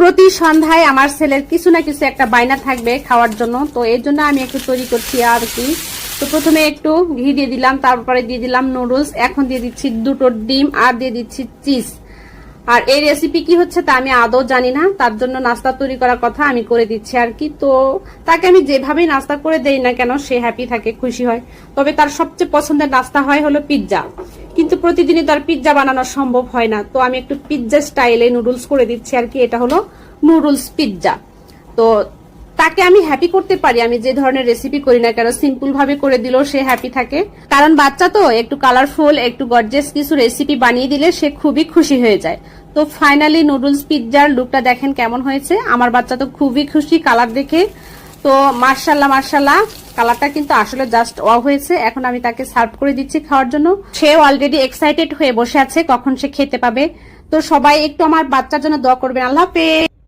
প্রতি সন্ধ্যায় আমার ছেলের কিছু না কিছু একটা বায়না থাকবে খাওয়ার জন্য, তো এর জন্য আমি একটু তৈরি করছি আর কি। তো প্রথমে একটু ঘি দিয়ে দিলাম, তারপরে দিয়ে দিলাম নুডলস, এখন দিয়ে দিচ্ছি দুটো ডিম আর দিয়ে দিচ্ছি চিজ। আর এই রেসিপি কি হচ্ছে তা আমি আদৌ জানি না, তার জন্য নাস্তা তৈরি করার কথা আমি করে দিচ্ছি আর কি। তো তাকে আমি যেভাবেই নাস্তা করে দেই না কেন সে হ্যাপি থাকে, খুশি হয়। তবে তার সবচেয়ে পছন্দের নাস্তা হয় হলো পিৎজা, কিন্তু প্রতিদিনই তার পিৎজা বানানো সম্ভব হয় না, তো আমি একটু পিৎজা স্টাইলে নুডলস করে দিচ্ছি আর কি। এটা হলো নুডলস পিৎজা। তো তাকে আমি হ্যাপি করতে পারি, আমি যে ধরনের রেসিপি করি না কেন সিম্পল ভাবে করে দিলেও সে হ্যাপি থাকে, কারণ বাচ্চা তো একটু কালারফুল একটু গর্জিয়াস কিছু রেসিপি বানিয়ে দিলে সে খুবই খুশি হয়ে যায়। তো ফাইনালি নুডলস পিৎজার লুকটা দেখেন কেমন হয়েছে, আমার বাচ্চা তো খুবই খুশি কালার দেখে। তো মার্শাল্লাহ মার্শাল্লাহ, কালারটা কিন্তু আসলে জাস্ট ওয়াও হয়েছে। এখন আমি তাকে সার্ভ করে দিচ্ছি খাওয়ার জন্য। সে অলরেডি এক্সাইটেড হয়ে বসে আছে কখন সে খেতে পাবে। তো সবাই একটু আমার বাচ্চার জন্য দোয়া করবেন। আল্লাহ হাফেজ।